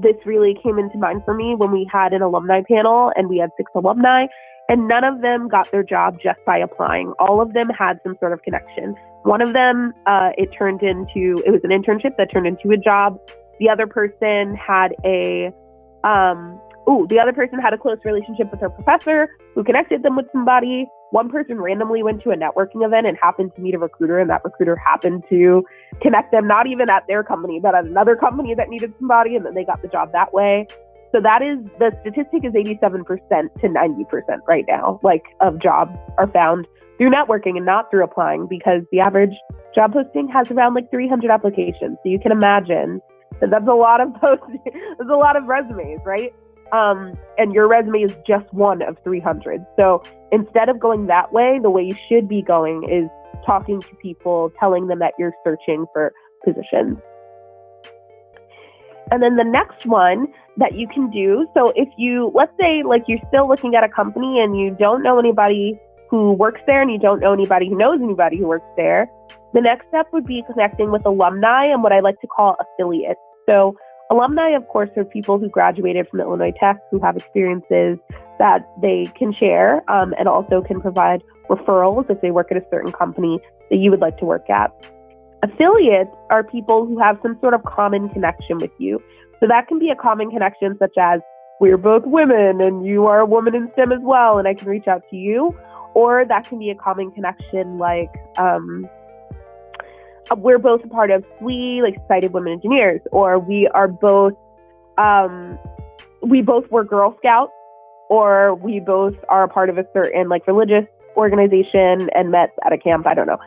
this really came into mind for me when we had an alumni panel and we had 6 alumni, and none of them got their job just by applying. All of them had some sort of connection. One of them, it was an internship that turned into a job. The other person had a close relationship with her professor who connected them with somebody. One person randomly went to a networking event and happened to meet a recruiter, and that recruiter happened to connect them, not even at their company, but at another company that needed somebody, and then they got the job that way. So the statistic is 87% to 90% right now, of jobs are found through networking and not through applying, because the average job posting has around 300 applications. So you can imagine that that's a lot of there's a lot of resumes, right? And your resume is just one of 300. So instead of going that way, the way you should be going is talking to people, telling them that you're searching for positions. And then the next one that you can do, so if you, let's say you're still looking at a company and you don't know anybody who works there and you don't know anybody who knows anybody who works there, the next step would be connecting with alumni and what I like to call affiliates. So alumni, of course, are people who graduated from Illinois Tech, who have experiences that they can share, and also can provide referrals if they work at a certain company that you would like to work at. Affiliates are people who have some sort of common connection with you. So that can be a common connection such as, we're both women and you are a woman in STEM as well, and I can reach out to you. Or that can be a common connection like, we're both a part of SWE, like Society of Women Engineers, or we both were Girl Scouts, or we both are a part of a certain like religious organization and met at a camp. I don't know.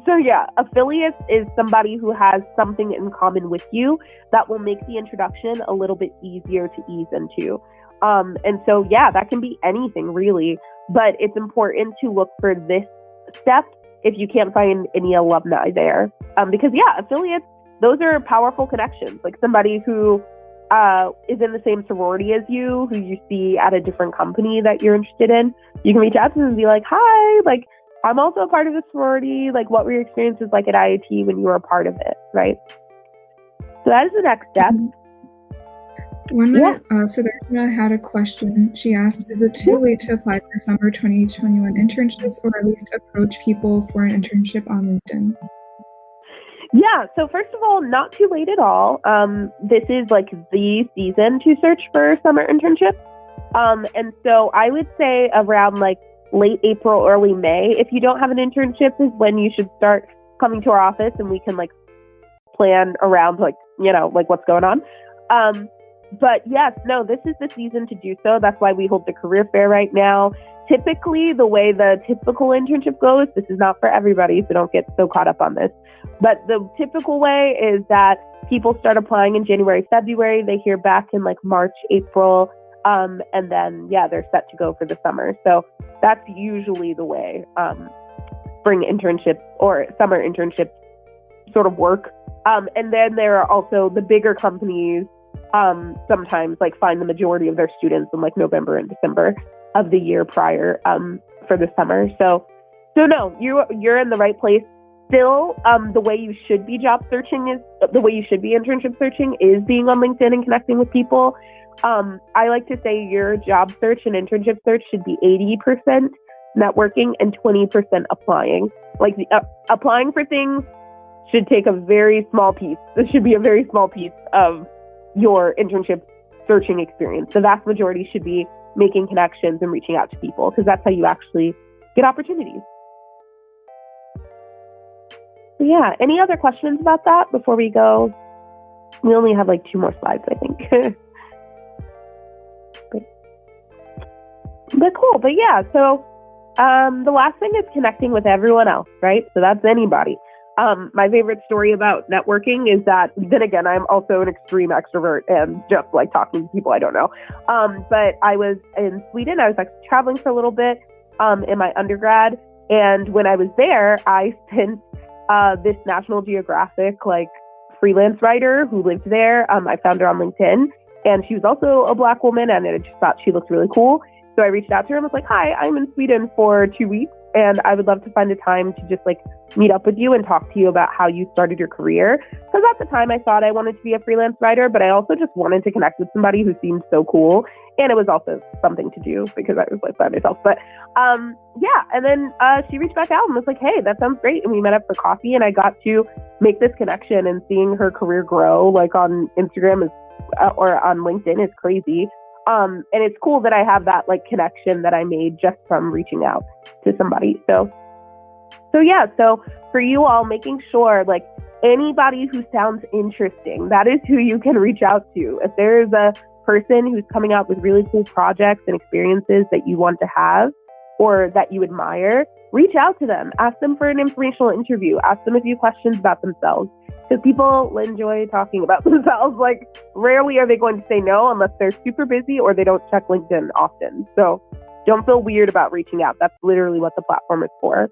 So yeah, affiliates is somebody who has something in common with you that will make the introduction a little bit easier to ease into. And so yeah, that can be anything really, but it's important to look for this step if you can't find any alumni there. Because yeah, affiliates, those are powerful connections. Like somebody who is in the same sorority as you, who you see at a different company that you're interested in, you can reach out to them and be like, hi, like, I'm also a part of the sorority. Like, what were your experiences like at IIT when you were a part of it, right? So that is the next step. 1 minute. So Darshana had a question. She asked, is it too late to apply for summer 2021 internships, or at least approach people for an internship on LinkedIn? Yeah, so first of all, not too late at all. This is like the season to search for summer internships. And so I would say around like late April, early May, if you don't have an internship, is when you should start coming to our office and we can like plan around like, you know, like what's going on. But yes, no, this is the season to do so. That's why we hold the career fair right now. Typically, the way the typical internship goes, this is not for everybody, so don't get so caught up on this. But the typical way is that people start applying in January, February. They hear back in like March, April. And then, yeah, they're set to go for the summer. So that's usually the way spring internships or summer internships sort of work. And then there are also the bigger companies sometimes like find the majority of their students in like November and December of the year prior for the summer. So no, you're in the right place. Still, the way you should be job searching is the way you should be internship searching is being on LinkedIn and connecting with people. I like to say your job search and internship search should be 80% networking and 20% applying. Like applying for things should take a very small piece. This should be a very small piece of your internship searching experience. The vast majority should be making connections and reaching out to people, because that's how you actually get opportunities. So yeah, any other questions about that before we go? We only have like 2 more slides, I think. But cool. But yeah, so the last thing is connecting with everyone else, right? So that's anybody. My favorite story about networking is that, then again, I'm also an extreme extrovert and just like talking to people I don't know. But I was in Sweden. I was like traveling for a little bit in my undergrad. And when I was there, I sent this National Geographic like freelance writer who lived there. I found her on LinkedIn, and she was also a Black woman, and I just thought she looked really cool. So I reached out to her and was like, hi, I'm in Sweden for 2 weeks, and I would love to find a time to just like meet up with you and talk to you about how you started your career. Because at the time I thought I wanted to be a freelance writer, but I also just wanted to connect with somebody who seemed so cool. And it was also something to do because I was like by myself. But yeah, and then she reached back out and was like, hey, that sounds great. And we met up for coffee, and I got to make this connection, and seeing her career grow like on Instagram is or on LinkedIn is crazy. And it's cool that I have that like connection that I made just from reaching out to somebody. So yeah, so for you all, making sure like anybody who sounds interesting, that is who you can reach out to. If there is a person who's coming out with really cool projects and experiences that you want to have or that you admire, reach out to them. Ask them for an informational interview. Ask them a few questions about themselves. Because people enjoy talking about themselves. Like, rarely are they going to say no unless they're super busy or they don't check LinkedIn often. So don't feel weird about reaching out. That's literally what the platform is for.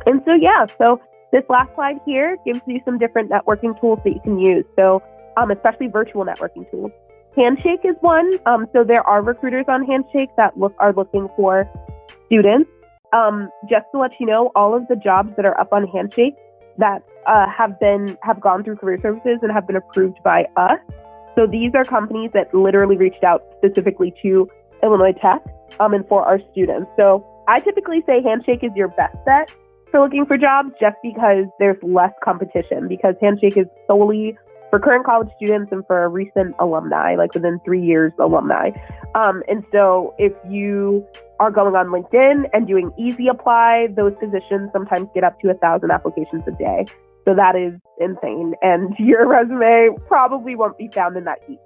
And so, yeah, so this last slide here gives you some different networking tools that you can use. So especially virtual networking tools. Handshake is one. So there are recruiters on Handshake that are looking for students. Just to let you know, all of the jobs that are up on Handshake that have gone through career services and have been approved by us So these are companies that literally reached out specifically to Illinois Tech and for our students. So I typically say Handshake is your best bet for looking for jobs just because there's less competition, because Handshake is solely for current college students and for recent alumni, like within 3 years alumni. And so if you are going on LinkedIn and doing easy apply, those positions sometimes get up to 1,000 applications a day. So that is insane. And your resume probably won't be found in that heap.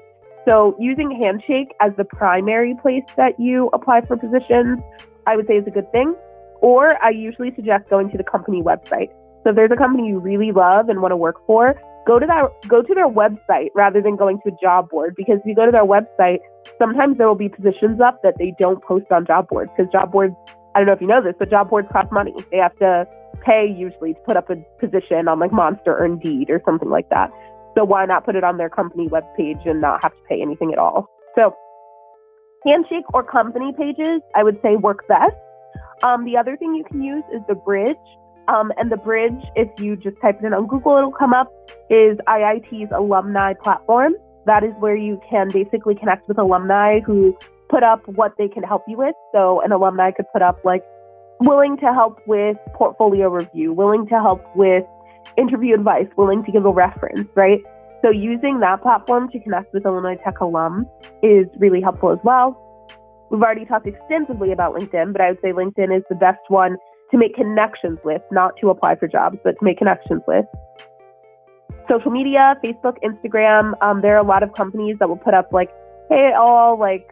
So using Handshake as the primary place that you apply for positions, I would say is a good thing. Or I usually suggest going to the company website. So if there's a company you really love and want to work for, go to their website rather than going to a job board, because if you go to their website, sometimes there will be positions up that they don't post on job boards, because job boards, I don't know if you know this, but job boards cost money. They have to pay usually to put up a position on like Monster or Indeed or something like that. So why not put it on their company webpage and not have to pay anything at all? So Handshake or company pages, I would say work best. The other thing you can use is the Bridge. And the Bridge, if you just type it in on Google, it'll come up, is IIT's alumni platform. That is where you can basically connect with alumni who put up what they can help you with. So an alumni could put up like willing to help with portfolio review, willing to help with interview advice, willing to give a reference, right? So using that platform to connect with Illinois Tech alum is really helpful as well. We've already talked extensively about LinkedIn, but I would say LinkedIn is the best one to make connections with, not to apply for jobs, but to make connections with. Social media, Facebook, Instagram, there are a lot of companies that will put up like, hey, all like,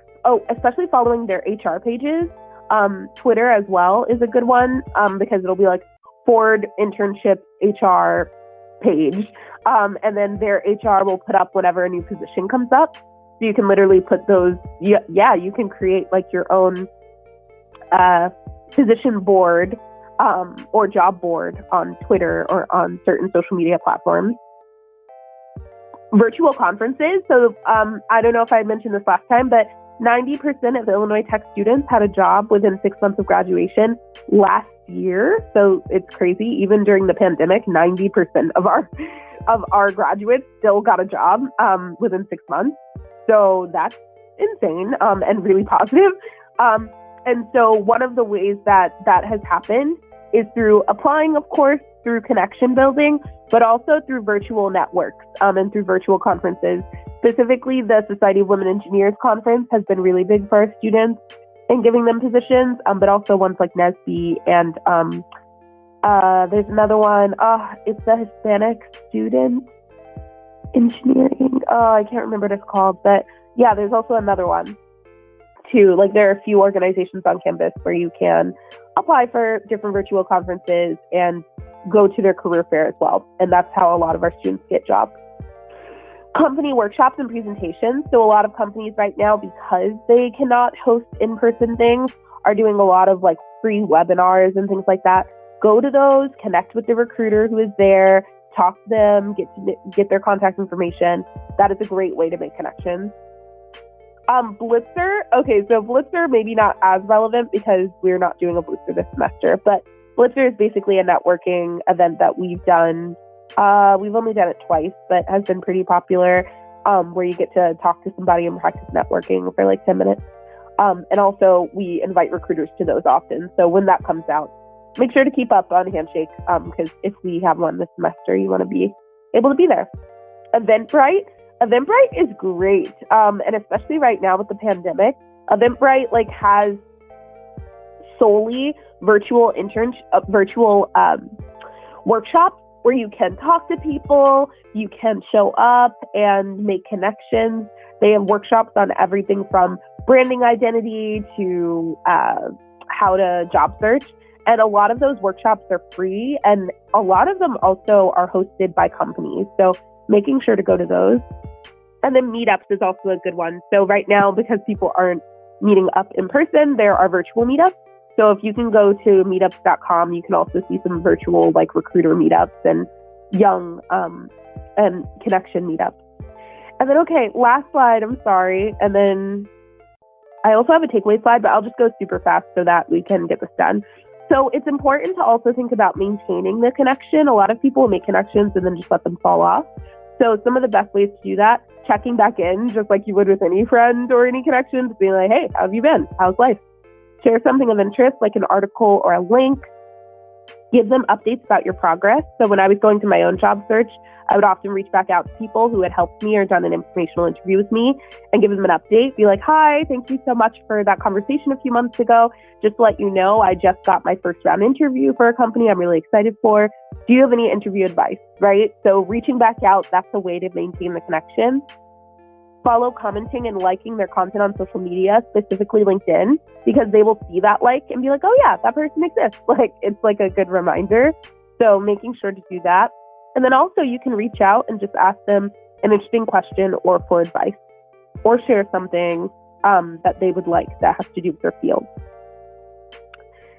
especially following their HR pages. Twitter as well is a good one because it'll be like Ford internship HR page. And then their HR will put up whenever a new position comes up. So you can literally put those, you can create like your own position board or job board on Twitter or on certain social media platforms. Virtual conferences. So I don't know if I mentioned this last time, but 90% of Illinois Tech students had a job within 6 months of graduation last year. So it's crazy. Even during the pandemic, 90% of our graduates still got a job within 6 months. So that's insane and really positive. And so one of the ways that has happened is through applying, of course, through connection building, but also through virtual networks and through virtual conferences. Specifically, the Society of Women Engineers Conference has been really big for our students in giving them positions, but also ones like NESB and there's another one. It's the Hispanic Student Engineering. I can't remember what it's called, but yeah, there's also another one too. Like there are a few organizations on campus where you can apply for different virtual conferences and go to their career fair as well. And that's how a lot of our students get jobs. Company workshops and presentations. So a lot of companies right now, because they cannot host in-person things, are doing a lot of like free webinars and things like that. Go to those, connect with the recruiter who is there, talk to them, get their contact information. That is a great way to make connections. Blitzer. Okay, so Blitzer maybe not as relevant because we're not doing a Blitzer this semester, but Blitzer is basically a networking event that we've done. We've only done it twice, but has been pretty popular, where you get to talk to somebody and practice networking for like 10 minutes. And also we invite recruiters to those often. So when that comes out, make sure to keep up on Handshake, because if we have one this semester, you want to be able to be there. Eventbrite. Eventbrite is great. And especially right now with the pandemic, Eventbrite like has solely virtual workshops where you can talk to people, you can show up and make connections. They have workshops on everything from branding identity to how to job search. And a lot of those workshops are free, and a lot of them also are hosted by companies. So making sure to go to those. And then meetups is also a good one. So right now, because people aren't meeting up in person, there are virtual meetups. So if you can go to meetups.com, you can also see some virtual like recruiter meetups and young and connection meetups. And then, okay, last slide, I'm sorry. And then I also have a takeaway slide, but I'll just go super fast so that we can get this done. So it's important to also think about maintaining the connection. A lot of people make connections and then just let them fall off. So some of the best ways to do that, checking back in, just like you would with any friend or any connections, being like, hey, how have you been? How's life? Share something of interest, like an article or a link. Give them updates about your progress. So when I was going through my own job search, I would often reach back out to people who had helped me or done an informational interview with me and give them an update. Be like, hi, thank you so much for that conversation a few months ago. Just to let you know, I just got my first round interview for a company I'm really excited for. Do you have any interview advice, right? So reaching back out, that's a way to maintain the connection. Follow commenting and liking their content on social media, specifically LinkedIn, because they will see that like and be like, oh yeah, that person exists. Like, it's like a good reminder. So making sure to do that. And then also you can reach out and just ask them an interesting question or for advice, or share something that they would like that has to do with their field.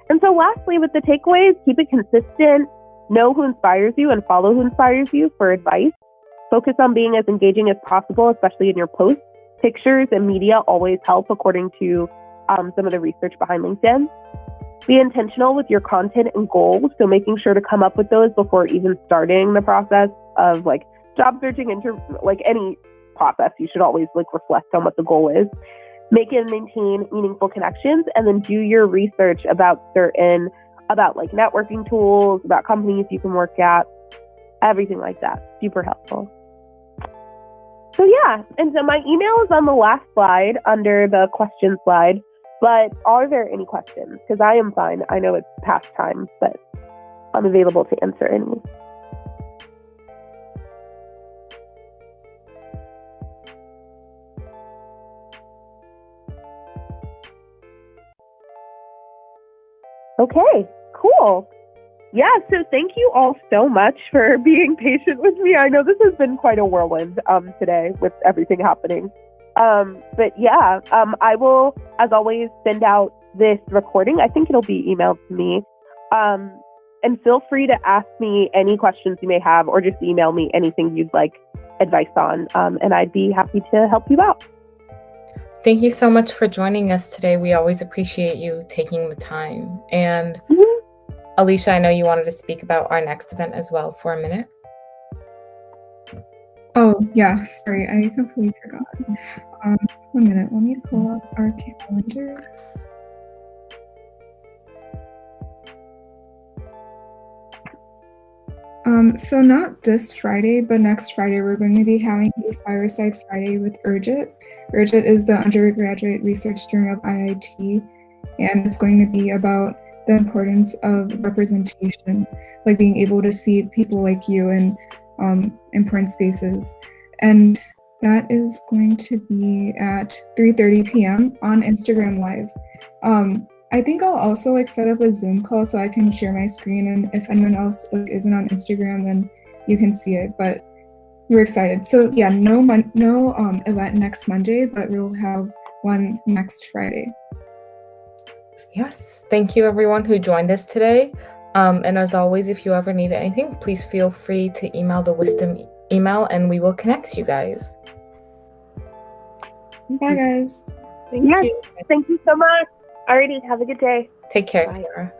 And so lastly, with the takeaways, keep it consistent, know who inspires you and follow who inspires you for advice. Focus on being as engaging as possible, especially in your posts. Pictures and media always help, according to some of the research behind LinkedIn. Be intentional with your content and goals, so making sure to come up with those before even starting the process of like job searching, like any process. You should always like reflect on what the goal is. Make and maintain meaningful connections, and then do your research about like networking tools, about companies you can work at, everything like that. Super helpful. So yeah, and so my email is on the last slide under the question slide, but are there any questions? Because I am fine. I know it's past time, but I'm available to answer any. Okay, cool. Yeah, so thank you all so much for being patient with me. I know this has been quite a whirlwind today with everything happening. But yeah, I will, as always, send out this recording. I think it'll be emailed to me. And feel free to ask me any questions you may have, or just email me anything you'd like advice on, and I'd be happy to help you out. Thank you so much for joining us today. We always appreciate you taking the time. And Alicia, I know you wanted to speak about our next event as well for a minute. Oh, yeah, sorry, I completely forgot. 1 minute, let me pull up our calendar. So not this Friday, but next Friday, we're going to be having a Fireside Friday with URGIT. URGIT is the Undergraduate Research Journal of IIT, and it's going to be about the importance of representation, like being able to see people like you in important spaces. And that is going to be at 3:30 p.m. on Instagram Live. I think I'll also set up a Zoom call so I can share my screen, and if anyone else isn't on Instagram, then you can see it. But we're excited. So yeah, no event next Monday, but we'll have one next Friday. Yes, thank you everyone who joined us today. And as always, if you ever need anything, please feel free to email the Wisdom email and we will connect you guys. Bye guys. Thank you. Thank you so much. Alrighty, have a good day. Take care, Bye. Sarah.